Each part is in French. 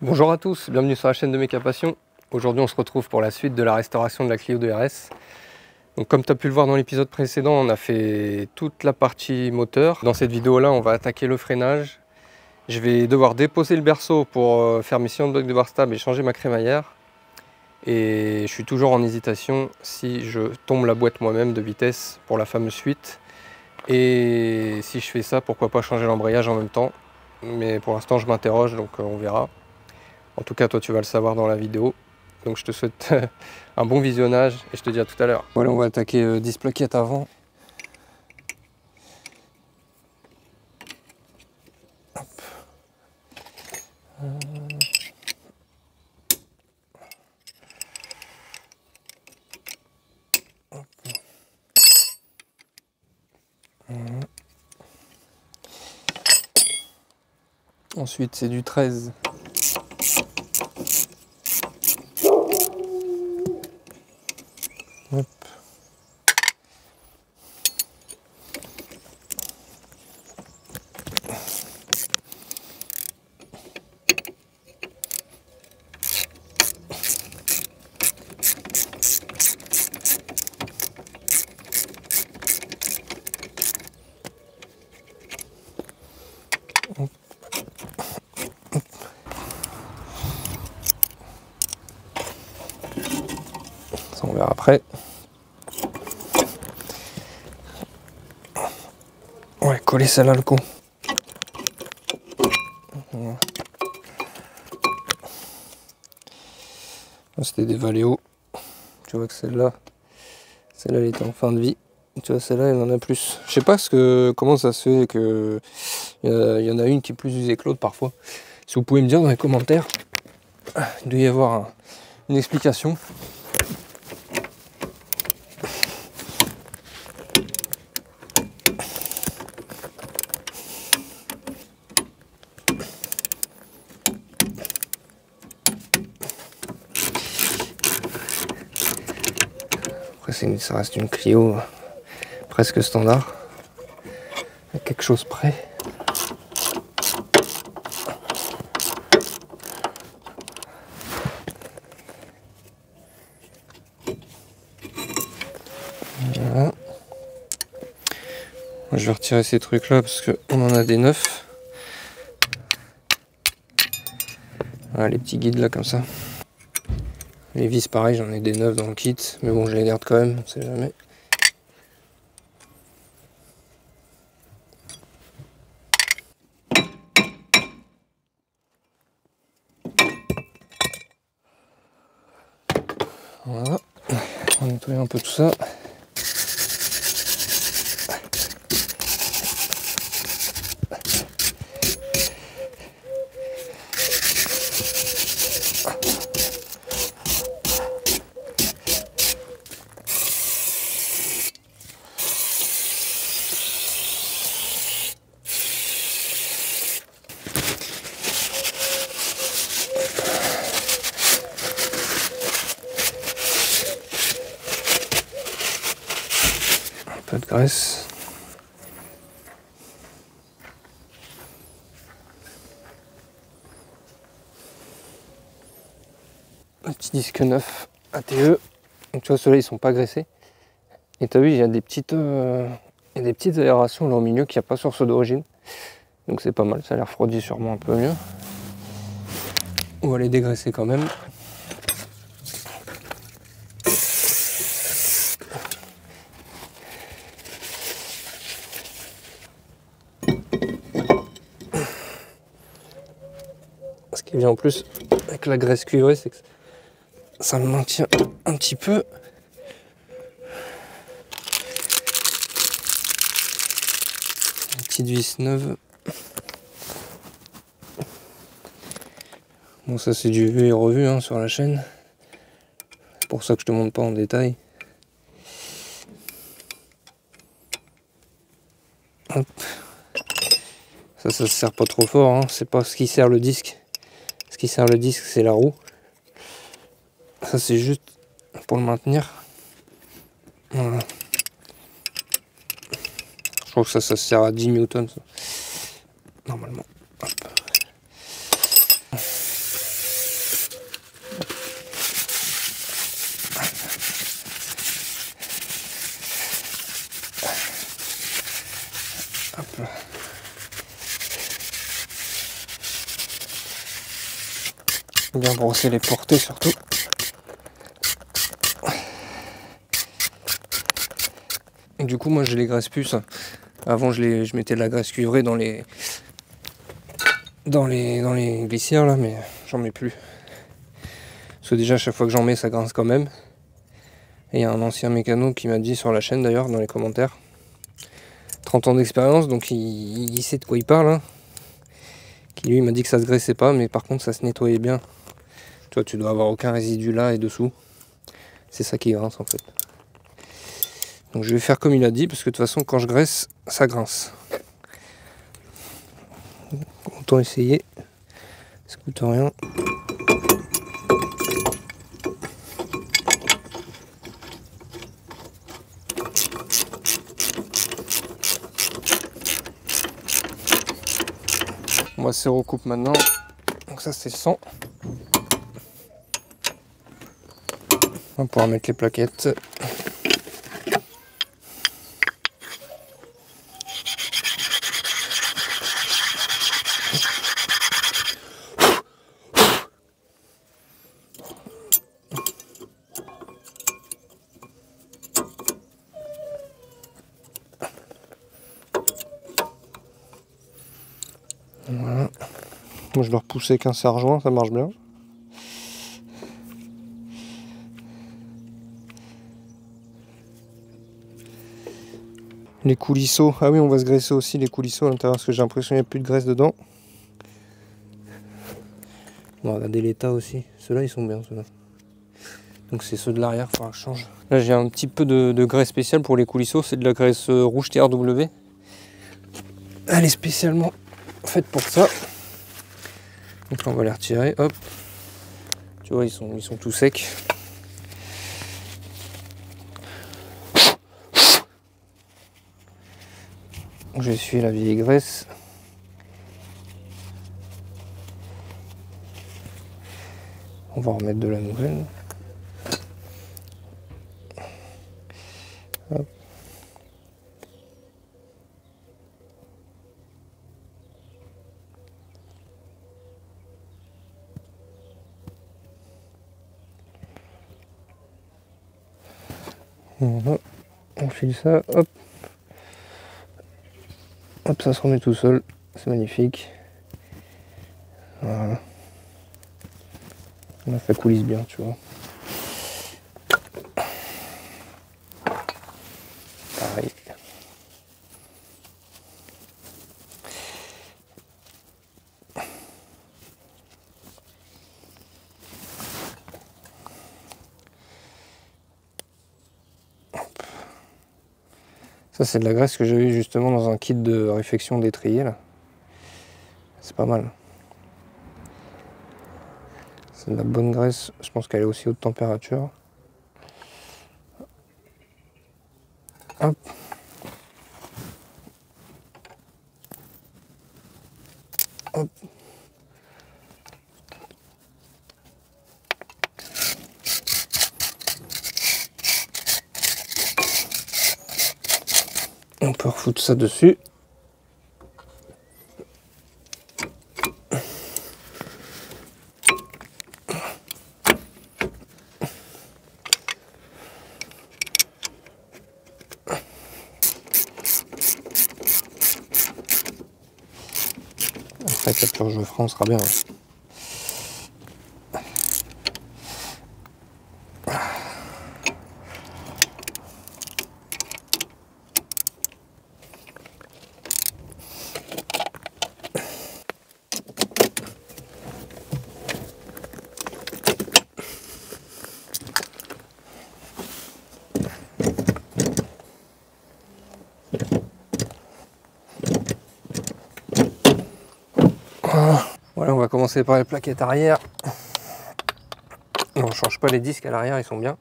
Bonjour à tous, bienvenue sur la chaîne de Méca Passion. Aujourd'hui on se retrouve pour la suite de la restauration de la Clio 2 RS. Donc, comme tu as pu le voir dans l'épisode précédent, on a fait toute la partie moteur. Dans cette vidéo là on va attaquer le freinage. Je vais devoir déposer le berceau pour faire mes sillons de blocs de barre stable et changer ma crémaillère. Et je suis toujours en hésitation si je tombe la boîte moi-même de vitesse pour la fameuse fuite. Et si je fais ça, pourquoi pas changer l'embrayage en même temps. Mais pour l'instant je m'interroge, donc on verra. En tout cas, toi, tu vas le savoir dans la vidéo. Donc, je te souhaite un bon visionnage et je te dis à tout à l'heure. Voilà, on va attaquer 10 plaquettes avant. Hop. Hop. Ensuite, c'est du 13. Hop. Hop. Ça, on verra après. Ouais, coller celle-là le coup. Voilà. C'était des Valeo. Tu vois que celle-là elle était en fin de vie. Tu vois, celle-là, elle en a plus. Je sais pas comment ça se fait que il y en a une qui est plus usée que l'autre parfois. Si vous pouvez me dire dans les commentaires, il doit y avoir une explication. Après, ça reste une Clio presque standard, à quelque chose près. Voilà. Je vais retirer ces trucs là parce qu'on en a des neufs. Voilà, les petits guides là comme ça. Les vis pareil, j'en ai des neufs dans le kit, mais bon, je les garde quand même, on sait jamais. Voilà, on va nettoyer un peu tout ça. Un peu de graisse. Un petit disque neuf ATE. Donc tu vois, ceux-là ils sont pas graissés. Et tu as vu, il y a des petites aérations là au milieu qu'il n'y a pas sur ceux d'origine. Donc c'est pas mal, ça a l'air refroidi sûrement un peu mieux. On va les dégraisser quand même. Ce qui est bien en plus avec la graisse cuivrée, c'est que ça le maintient un petit peu. Une petite vis neuve. Bon, ça c'est du vu et revu hein, sur la chaîne. C'est pour ça que je te montre pas en détail. Hop. Ça se serre pas trop fort, hein. C'est pas ce qui sert le disque. Ce qui sert le disque, c'est la roue. Ça c'est juste pour le maintenir. Voilà. Je trouve que ça sert à 10 newtons. Normalement. Hop. Hop là. Bien brosser les portées surtout. Et du coup moi j'ai les graisses puces. Avant je mettais de la graisse cuivrée dans les glissières là, mais j'en mets plus. Parce que déjà à chaque fois que j'en mets ça grince quand même. Et il y a un ancien mécano qui m'a dit sur la chaîne d'ailleurs, dans les commentaires, 30 ans d'expérience, donc il sait de quoi il parle, hein. Qui lui m'a dit que ça se graissait pas, mais par contre ça se nettoyait bien. Toi tu dois avoir aucun résidu là et dessous. C'est ça qui grince en fait. Donc je vais faire comme il a dit, parce que de toute façon quand je graisse, ça grince. Autant essayer. Ça coûte rien. On va se recoupe maintenant. Donc ça c'est 100. On va pouvoir mettre les plaquettes. Voilà. Moi je le repousse avec un serre-joint, ça marche bien. Les coulisseaux, ah oui on va se graisser aussi les coulisseaux à l'intérieur parce que j'ai l'impression qu'il n'y a plus de graisse dedans. On va regarder l'état aussi, ceux-là ils sont bien ceux-là. Donc c'est ceux de l'arrière, il faudra que je change. Là j'ai un petit peu de graisse spéciale pour les coulisseaux, c'est de la graisse rouge TRW. Elle est spécialement faite pour ça. Donc là on va les retirer, hop. Tu vois ils sont tout secs. Je vais essuyer la vieille graisse. On va remettre de la nouvelle. Hop. Voilà. On file ça, hop. Hop, ça se remet tout seul. C'est magnifique. Voilà. Là, ça coulisse bien, tu vois. Pareil. Ça c'est de la graisse que j'ai eu justement dans un kit de réfection d'étrier là. C'est pas mal. C'est de la bonne graisse, je pense qu'elle est aussi haute température. Hop. Hop. On peut refoutre ça dessus. Après capture Geoffroy, on sera bien. Voilà, on va commencer par les plaquettes arrière. On ne change pas les disques à l'arrière, ils sont bien.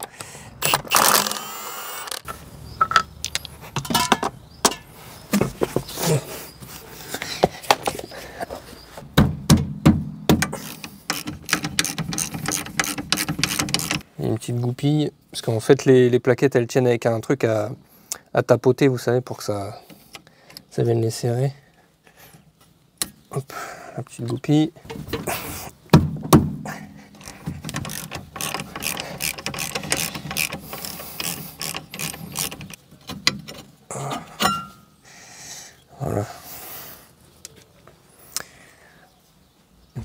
Il y a une petite goupille, parce qu'en fait les plaquettes elles tiennent avec un truc à tapoter, vous savez, pour que Ça vient de les serrer. Hop, la petite goupille. Voilà.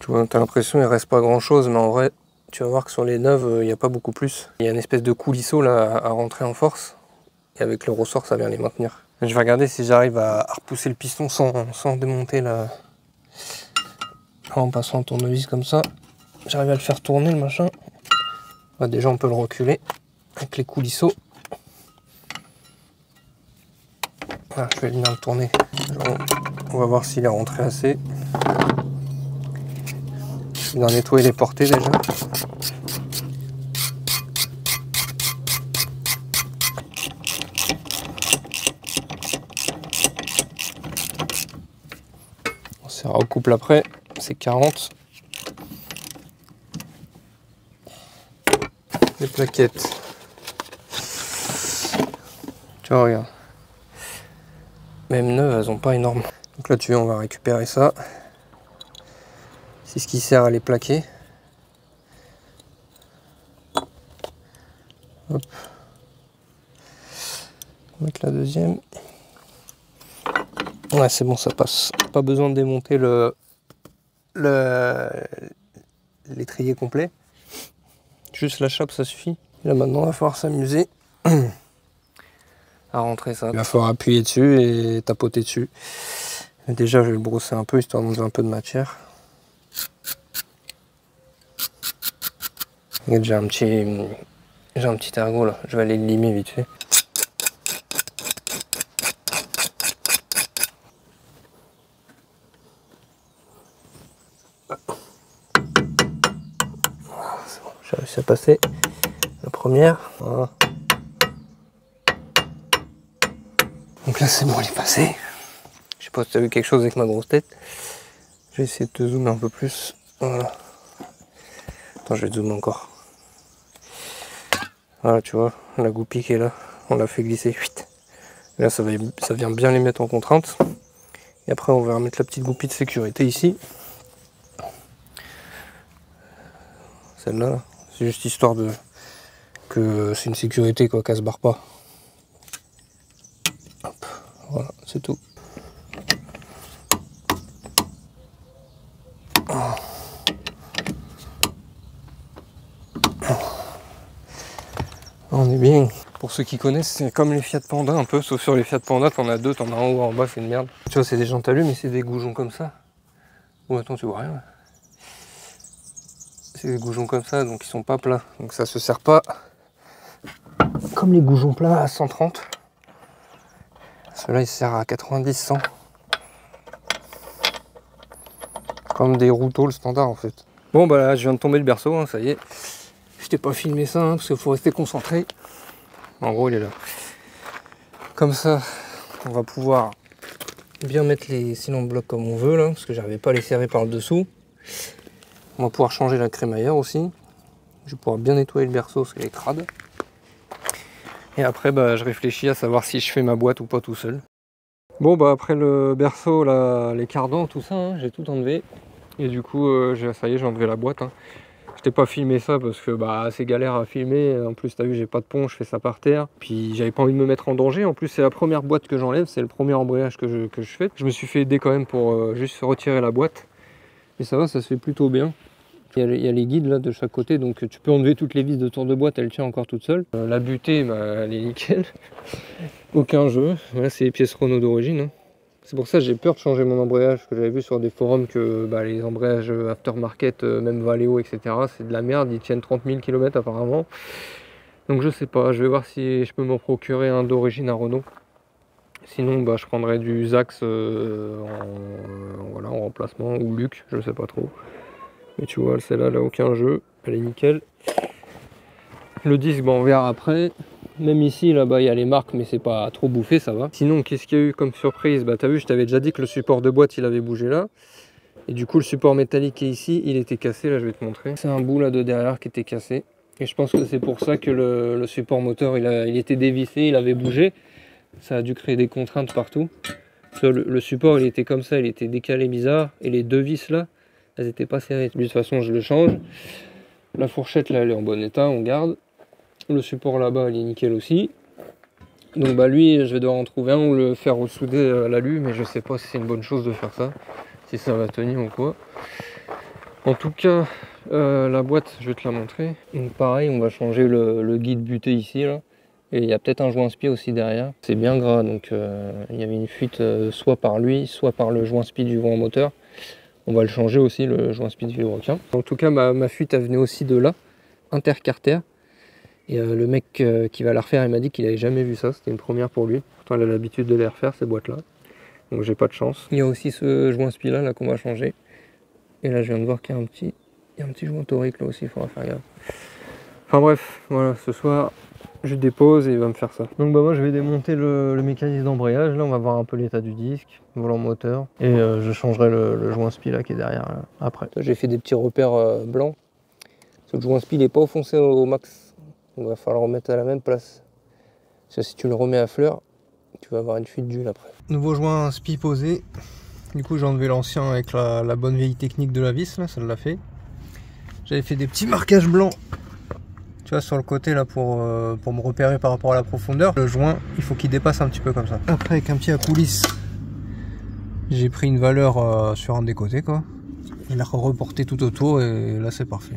Tu vois, t'as l'impression il reste pas grand chose, mais en vrai, tu vas voir que sur les neuves, il n'y a pas beaucoup plus. Il y a une espèce de coulisseau là à rentrer en force. Et avec le ressort, ça vient les maintenir. Je vais regarder si j'arrive à repousser le piston sans démonter la... En passant un tournevis comme ça. J'arrive à le faire tourner le machin. Bah, déjà on peut le reculer avec les coulisseaux. Voilà, je vais venir le tourner. On va voir s'il est rentré assez. Il va nettoyer les portées déjà. On serra au couple après, c'est 40. Les plaquettes. Tu vois, regarde. Même neuves, elles sont pas énormes. Donc là, tu vois, on va récupérer ça. C'est ce qui sert à les plaquer. Hop. On va mettre la deuxième. Ouais, c'est bon, ça passe. Pas besoin de démonter l'étrier complet. Juste la chape, ça suffit. Et là, maintenant, il va falloir s'amuser à rentrer ça. Il va falloir appuyer dessus et tapoter dessus. Et déjà, je vais le brosser un peu, histoire d'enlever un peu de matière. Regarde, j'ai un petit ergot là. Je vais aller le limer vite fait. C'est bon, j'ai réussi à passer la première. Voilà. Donc là c'est bon, il est passé. Je sais pas si tu as vu quelque chose avec ma grosse tête. Je vais essayer de te zoomer un peu plus. Voilà. Attends, je vais te zoomer encore. Voilà, tu vois, la goupille qui est là, on l'a fait glisser. Là ça vient bien les mettre en contrainte. Et après on va remettre la petite goupille de sécurité ici. Celle-là, c'est juste histoire de que c'est une sécurité quoi, qu'elle se barre pas. Hop, voilà, c'est tout. On est bien. Pour ceux qui connaissent, c'est comme les Fiat Panda un peu, sauf sur les Fiat Panda, t'en as deux, t'en as en haut, en bas, c'est une merde. Tu vois, c'est des jantes à lui, mais c'est des goujons comme ça. Oh attends, tu vois rien. C'est des goujons comme ça, donc ils sont pas plats. Donc ça se sert pas comme les goujons plats à 130. Celui-là, il sert à 90-100. Comme des routeaux, le standard en fait. Bon bah là, je viens de tomber le berceau, hein, ça y est. Je t'ai pas filmé ça, hein, parce qu'il faut rester concentré. En gros, il est là. Comme ça, on va pouvoir bien mettre les cylindres blocs comme on veut, là, parce que j'arrivais pas à les serrer par le dessous. On va pouvoir changer la crémaillère aussi. Je vais pouvoir bien nettoyer le berceau, parce qu'il est crade. Et après, bah, je réfléchis à savoir si je fais ma boîte ou pas tout seul. Bon, bah après le berceau, là, les cardans, tout ça, hein, j'ai tout enlevé. Et du coup, ça y est, j'ai enlevé la boîte. Hein. Je t'ai pas filmé ça parce que bah, c'est galère à filmer. En plus, t'as vu, j'ai pas de pont, je fais ça par terre. Puis j'avais pas envie de me mettre en danger. En plus, c'est la première boîte que j'enlève, c'est le premier embrayage que je fais. Je me suis fait aider quand même pour juste retirer la boîte. Et ça va, ça se fait plutôt bien. Il y a les guides là de chaque côté, donc tu peux enlever toutes les vis de tour de boîte, elle tient encore toute seule. La butée, bah, elle est nickel. Aucun jeu. Voilà, c'est les pièces Renault d'origine. Hein. C'est pour ça que j'ai peur de changer mon embrayage, parce que j'avais vu sur des forums que bah, les embrayages aftermarket, même Valeo, etc., c'est de la merde, ils tiennent 30 000 km apparemment. Donc je sais pas, je vais voir si je peux m'en procurer un d'origine à Renault. Sinon, bah, je prendrai du Zax voilà, en remplacement, ou Luc, je sais pas trop. Mais tu vois, celle-là, elle a aucun jeu, elle est nickel. Le disque, bah, on verra après. Même ici, là-bas, il y a les marques, mais c'est pas trop bouffé, ça va. Sinon, qu'est-ce qu'il y a eu comme surprise? Bah, t'as vu, je t'avais déjà dit que le support de boîte, il avait bougé là. Et du coup, le support métallique qui est ici, il était cassé, là, je vais te montrer. C'est un bout, là, de derrière qui était cassé. Et je pense que c'est pour ça que le support moteur, il était dévissé, il avait bougé. Ça a dû créer des contraintes partout. Le support il était comme ça, il était décalé bizarre, et les deux vis là, elles étaient pas serrées. De toute façon je le change. La fourchette là elle est en bon état, on garde. Le support là-bas il est nickel aussi. Donc bah lui je vais devoir en trouver un ou le faire ressouder à l'alu, mais je sais pas si c'est une bonne chose de faire ça, si ça va tenir ou quoi. En tout cas la boîte je vais te la montrer. Donc pareil on va changer le guide buté ici là. Et il y a peut-être un joint-spi aussi derrière. C'est bien gras, donc il y avait une fuite soit par lui, soit par le joint-spi du volant moteur. On va le changer aussi, le joint-spi du vilebrequin. En tout cas, ma fuite, elle venait aussi de là, intercarter. Et le mec qui va la refaire, il m'a dit qu'il n'avait jamais vu ça. C'était une première pour lui. Pourtant, il a l'habitude de les refaire, ces boîtes-là. Donc j'ai pas de chance. Il y a aussi ce joint-spi là qu'on va changer. Et là, je viens de voir qu'il y a un petit joint torique là aussi, il faudra faire gaffe. Enfin bref, voilà, ce soir... je dépose et il va me faire ça. Donc bah moi je vais démonter le mécanisme d'embrayage. Là on va voir un peu l'état du disque, volant moteur. Et je changerai le joint spi là qui est derrière là, après. J'ai fait des petits repères blancs. Ce joint spi il n'est pas enfoncé au max. Donc il va falloir le remettre à la même place. Parce que si tu le remets à fleur, tu vas avoir une fuite d'huile après. Nouveau joint spi posé. Du coup j'ai enlevé l'ancien avec la bonne vieille technique de la vis là, ça l'a fait. J'avais fait des petits marquages blancs. Tu vois, sur le côté là pour me repérer par rapport à la profondeur. Le joint il faut qu'il dépasse un petit peu comme ça. Après avec un petit à coulisse, j'ai pris une valeur sur un des côtés quoi. Il a reporté tout autour et là c'est parfait.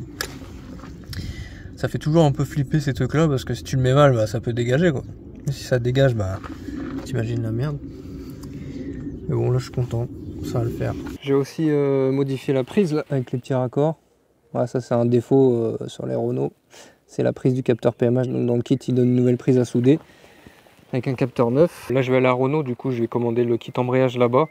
Ça fait toujours un peu flipper ces trucs là parce que si tu le mets mal bah, ça peut dégager quoi. Et si ça dégage bah t'imagines la merde. Mais bon là je suis content, ça va le faire. J'ai aussi modifié la prise là avec les petits raccords. Voilà, ça c'est un défaut sur les Renault. C'est la prise du capteur PMH, donc dans le kit il donne une nouvelle prise à souder avec un capteur neuf. Là je vais à la Renault, du coup je vais commander le kit embrayage là-bas.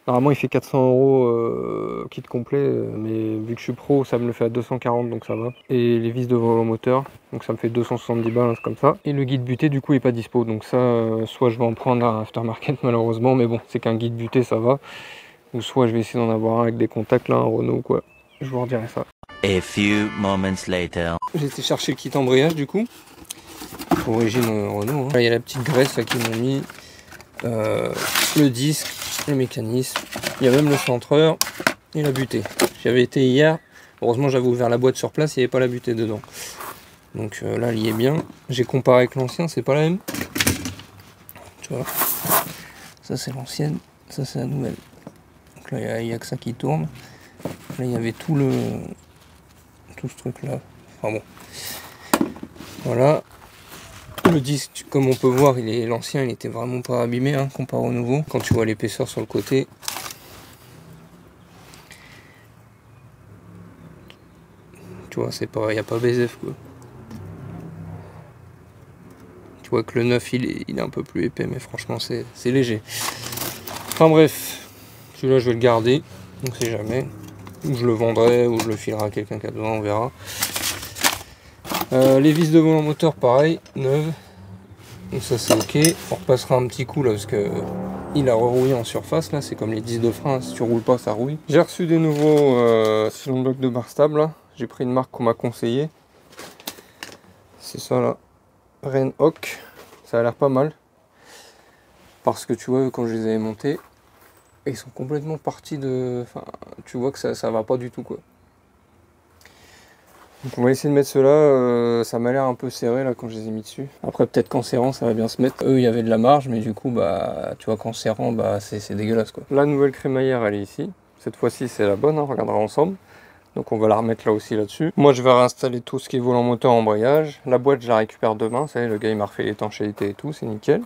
Normalement il fait 400 € kit complet, mais vu que je suis pro ça me le fait à 240 donc ça va. Et les vis de volant moteur, donc ça me fait 270 balles, hein, comme ça. Et le guide buté du coup il est pas dispo, donc ça soit je vais en prendre un aftermarket malheureusement, mais bon c'est qu'un guide buté ça va. Ou soit je vais essayer d'en avoir un avec des contacts là, un Renault ou quoi. Je vous redirai ça. A few moments later. J'ai été chercher le kit embrayage du coup. Origine Renault. Hein. Là, il y a la petite graisse qu'ils m'ont mis. Le disque, le mécanisme. Il y a même le centreur et la butée. J'avais été hier. Heureusement j'avais ouvert la boîte sur place, il n'y avait pas la butée dedans. Donc là il y est bien. J'ai comparé avec l'ancien, c'est pas la même. Tu vois. Ça c'est l'ancienne, ça c'est la nouvelle. Donc là il n'y a que ça qui tourne. Là il y avait tout ce truc là, enfin bon, voilà. Le disque comme on peut voir l'ancien il était vraiment pas abîmé hein, comparé au nouveau. Quand tu vois l'épaisseur sur le côté, tu vois c'est pas, il n'y a pas BZF quoi. Tu vois que le neuf il est un peu plus épais, mais franchement c'est léger. Enfin bref, celui-là je vais le garder, on sait jamais. Ou je le vendrai, ou je le filerai à quelqu'un qui a besoin, on verra. Les vis de volant moteur, pareil, neuves. Donc ça c'est ok. On repassera un petit coup là, parce que il a rerouillé en surface là. C'est comme les disques de frein, si tu roules pas, ça rouille. J'ai reçu des nouveaux cylindres blocs de barre stable là. J'ai pris une marque qu'on m'a conseillé. C'est ça là, Renhawk. Ça a l'air pas mal. Parce que tu vois, quand je les avais montés, ils sont complètement partis de... Enfin, tu vois que ça va pas du tout quoi. Donc on va essayer de mettre ceux-là, ça m'a l'air un peu serré là quand je les ai mis dessus. Après peut-être qu'en serrant ça va bien se mettre. Eux il y avait de la marge, mais du coup bah tu vois qu'en serrant bah c'est dégueulasse quoi. La nouvelle crémaillère elle est ici. Cette fois-ci c'est la bonne, hein, on regardera ensemble. Donc on va la remettre là aussi là-dessus. Moi je vais réinstaller tout ce qui est volant moteur embrayage. La boîte je la récupère demain, vous savez le gars il m'a refait l'étanchéité et tout, c'est nickel.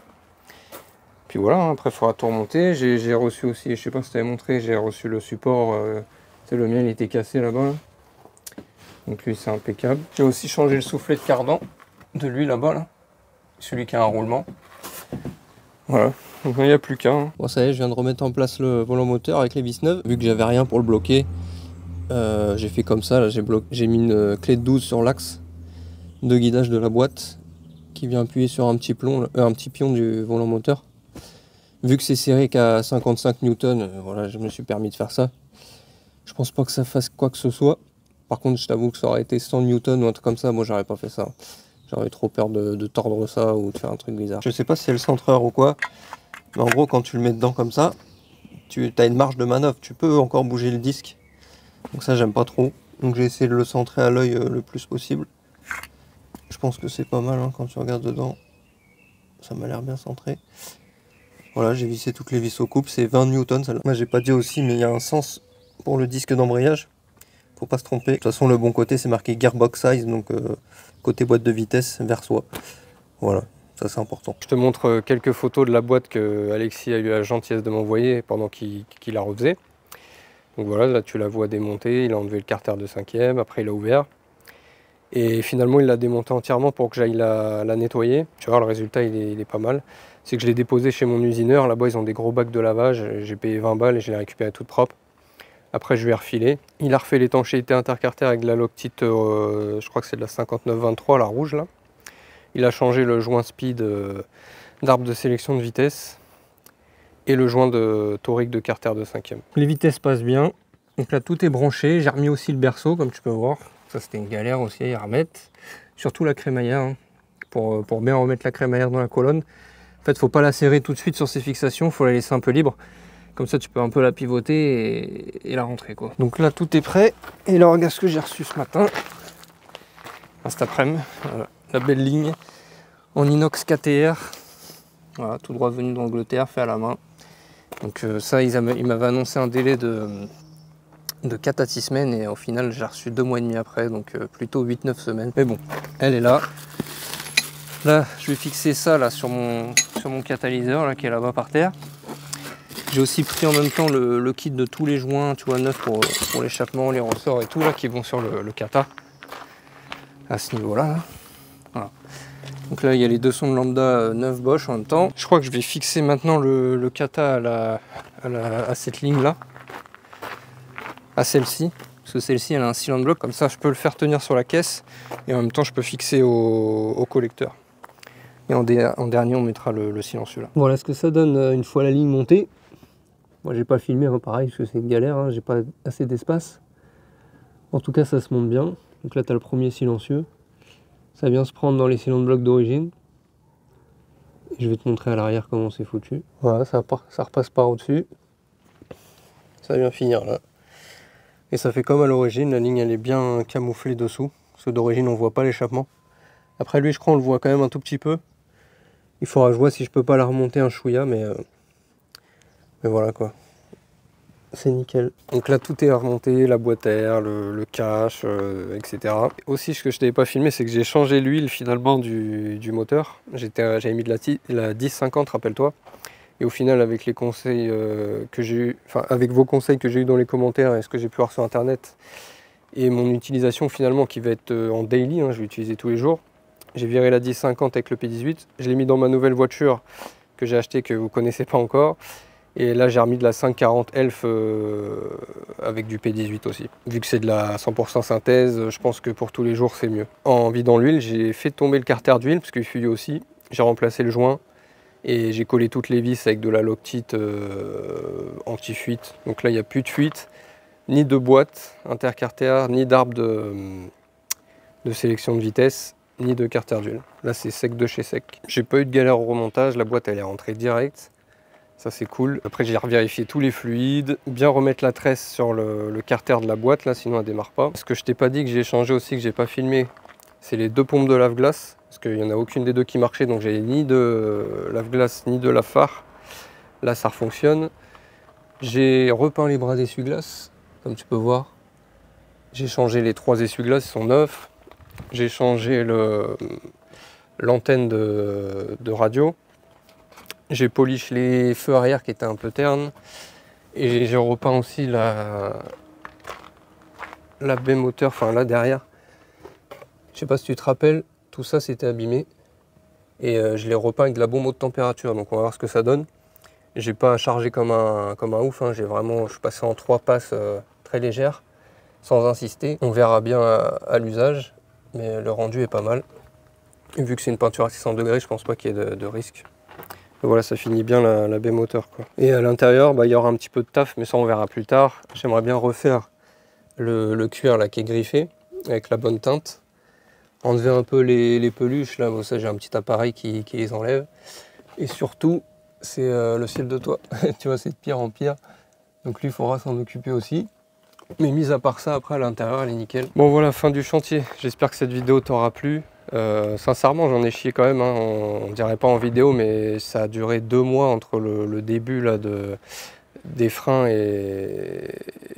Puis voilà, hein, après il faudra tout remonter. J'ai reçu aussi, je sais pas si tu avais montré, j'ai reçu le support. C'est le mien, il était cassé là-bas. Là. Donc lui c'est impeccable. J'ai aussi changé le soufflet de cardan de lui là-bas. Là. Celui qui a un roulement. Voilà, donc il n'y a plus qu'un. Hein. Bon ça y est, je viens de remettre en place le volant moteur avec les vis neuves. Vu que j'avais rien pour le bloquer, j'ai fait comme ça. J'ai mis une clé de 12 sur l'axe de guidage de la boîte qui vient appuyer sur un petit pion du volant moteur. Vu que c'est serré qu'à 55 newtons, voilà, je me suis permis de faire ça. Je pense pas que ça fasse quoi que ce soit. Par contre, je t'avoue que ça aurait été 100 newtons ou un truc comme ça, moi j'aurais pas fait ça. J'aurais trop peur de tordre ça ou de faire un truc bizarre. Je sais pas si c'est le centreur ou quoi, Mais en gros, quand tu le mets dedans comme ça, tu as une marge de manœuvre, tu peux encore bouger le disque. Donc ça, j'aime pas trop. Donc j'ai essayé de le centrer à l'œil le plus possible. Je pense que c'est pas mal hein, quand tu regardes dedans. Ça m'a l'air bien centré. Voilà, j'ai vissé toutes les vis au couple, c'est 20 newtons. Moi j'ai pas dit aussi, mais il y a un sens pour le disque d'embrayage. Faut pas se tromper. De toute façon, le bon côté, c'est marqué gearbox size, donc côté boîte de vitesse vers soi. Voilà, ça c'est important. Je te montre quelques photos de la boîte que Alexis a eu la gentillesse de m'envoyer pendant qu'il la refaisait. Donc voilà, là tu la vois démonter, il a enlevé le carter de 5e, après il a ouvert. Et finalement il l'a démonté entièrement pour que j'aille la nettoyer. Tu vois, le résultat il est pas mal. C'est que je l'ai déposé chez mon usineur, là-bas ils ont des gros bacs de lavage, j'ai payé 20 balles et je l'ai récupéré toute propre. Après je lui ai refilé. Il a refait l'étanchéité intercarter avec de la Loctite, je crois que c'est de la 5923, la rouge là. Il a changé le joint speed d'arbre de sélection de vitesse et le joint de torique de carter de 5e. Les vitesses passent bien. Donc là tout est branché. J'ai remis aussi le berceau comme tu peux voir. Ça c'était une galère aussi à remettre. Surtout la crémaillère hein, pour bien remettre la crémaillère dans la colonne. En fait faut pas la serrer tout de suite sur ses fixations, faut la laisser un peu libre. Comme ça tu peux un peu la pivoter et la rentrer quoi. Donc là tout est prêt. Et là regarde ce que j'ai reçu ce matin. Enfin, cet après-midi. Voilà, la belle ligne en inox KTR. Voilà, tout droit venu d'Angleterre, fait à la main. Donc ça ils m'avaient annoncé un délai de 4 à 6 semaines et au final j'ai reçu 2 mois et demi après, donc plutôt 8-9 semaines. Mais bon, elle est là. Là, je vais fixer ça là sur mon catalyseur là, qui est là-bas par terre. J'ai aussi pris en même temps le kit de tous les joints, tu vois, neufs pour l'échappement, les ressorts et tout là qui vont sur le kata. À ce niveau-là. Là. Voilà. Donc là, il y a les deux sondes lambda 9 Bosch en même temps. Je crois que je vais fixer maintenant le kata à cette ligne là. À celle-ci, parce que celle-ci elle a un cylinder block, comme ça je peux le faire tenir sur la caisse et en même temps je peux fixer au collecteur. Et en dernier on mettra le silencieux là. Voilà ce que ça donne une fois la ligne montée. Moi j'ai pas filmé hein, pareil parce que c'est une galère, hein, j'ai pas assez d'espace. En tout cas ça se monte bien. Donc là tu as le premier silencieux. Ça vient se prendre dans les cylindres blocs d'origine. Je vais te montrer à l'arrière comment c'est foutu. Voilà, ça repasse par au-dessus. Ça vient finir là. Et ça fait comme à l'origine, la ligne elle est bien camouflée dessous, parce que d'origine on voit pas l'échappement. Après lui je crois on le voit quand même un tout petit peu. Il faudra que je vois si je peux pas la remonter un chouïa, mais voilà quoi. C'est nickel. Donc là tout est à remonter, la boîte à air, le cache, etc. Aussi ce que je t'avais pas filmé, c'est que j'ai changé l'huile finalement du moteur. J'avais mis de la 1050, rappelle-toi. Et au final, avec les conseils que j'ai eu, enfin avec vos conseils que j'ai eu dans les commentaires et ce que j'ai pu voir sur internet, et mon utilisation finalement qui va être en daily, hein, je vais l'utiliser tous les jours. J'ai viré la 1050 avec le P18, je l'ai mis dans ma nouvelle voiture que j'ai achetée que vous connaissez pas encore. Et là j'ai remis de la 540 Elf avec du P18 aussi. Vu que c'est de la 100% synthèse, je pense que pour tous les jours c'est mieux. En vidant l'huile, j'ai fait tomber le carter d'huile parce qu'il fuyait aussi. J'ai remplacé le joint. Et j'ai collé toutes les vis avec de la Loctite anti-fuite. Donc là, il n'y a plus de fuite, ni de boîte intercarter, ni d'arbre de sélection de vitesse, ni de carter d'huile. Là, c'est sec de chez sec. J'ai pas eu de galère au remontage, la boîte elle est rentrée direct. Ça, c'est cool. Après, j'ai revérifié tous les fluides, bien remettre la tresse sur le carter de la boîte, là, sinon elle démarre pas. Ce que je t'ai pas dit, que j'ai changé aussi, que j'ai pas filmé, c'est les deux pompes de lave-glace. Parce qu'il n'y en a aucune des deux qui marchait, donc j'avais ni de lave-glace ni de lave-phare. Là ça fonctionne. J'ai repeint les bras d'essuie-glace, comme tu peux voir. J'ai changé les 3 essuie-glaces, ils sont neufs. J'ai changé l'antenne de radio. J'ai polish les feux arrière qui étaient un peu ternes. Et j'ai repeint aussi la baie moteur, enfin là derrière. Je sais pas si tu te rappelles. Tout ça c'était abîmé et je l'ai repeint avec de la bombe haute température, donc on va voir ce que ça donne. J'ai pas chargé comme un ouf, hein. Je suis passé en 3 passes très légères sans insister. On verra bien à l'usage, mais le rendu est pas mal. Et vu que c'est une peinture à 600 degrés, je pense pas qu'il y ait de risque. Et voilà, ça finit bien la baie moteur quoi. Et à l'intérieur, il y aura un petit peu de taf, mais ça on verra plus tard. J'aimerais bien refaire le cuir là qui est griffé avec la bonne teinte. Enlever un peu les peluches, là, bon, ça j'ai un petit appareil qui les enlève. Et surtout, c'est le ciel de toit. Tu vois, c'est de pire en pire. Donc lui, il faudra s'en occuper aussi. Mais mis à part ça, après à l'intérieur, elle est nickel. Bon voilà, fin du chantier. J'espère que cette vidéo t'aura plu. Sincèrement, j'en ai chié quand même. Hein. On dirait pas en vidéo, mais ça a duré 2 mois entre le début là, des freins et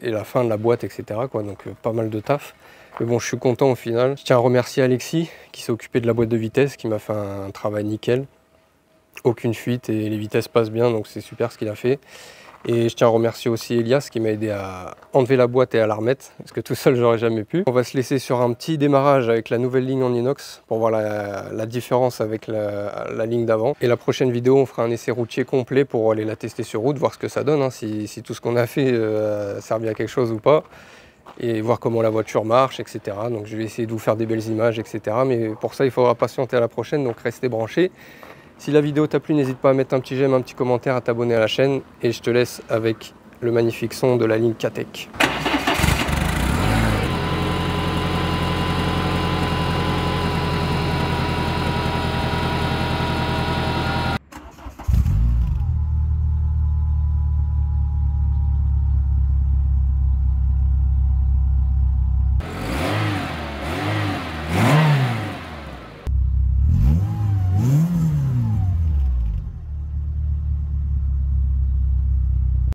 la fin de la boîte, etc. quoi. Donc pas mal de taf. Mais bon, je suis content au final. Je tiens à remercier Alexis qui s'est occupé de la boîte de vitesse, qui m'a fait un travail nickel. Aucune fuite et les vitesses passent bien, donc c'est super ce qu'il a fait. Et je tiens à remercier aussi Elias qui m'a aidé à enlever la boîte et à la remettre, parce que tout seul j'aurais jamais pu. On va se laisser sur un petit démarrage avec la nouvelle ligne en inox pour voir la différence avec la ligne d'avant. Et la prochaine vidéo, on fera un essai routier complet pour aller la tester sur route, voir ce que ça donne, hein, si tout ce qu'on a fait a servi à quelque chose ou pas. Et voir comment la voiture marche, etc. Donc je vais essayer de vous faire des belles images, etc. Mais pour ça, il faudra patienter à la prochaine, donc restez branchés. Si la vidéo t'a plu, n'hésite pas à mettre un petit j'aime, un petit commentaire, à t'abonner à la chaîne. Et je te laisse avec le magnifique son de la ligne Katech.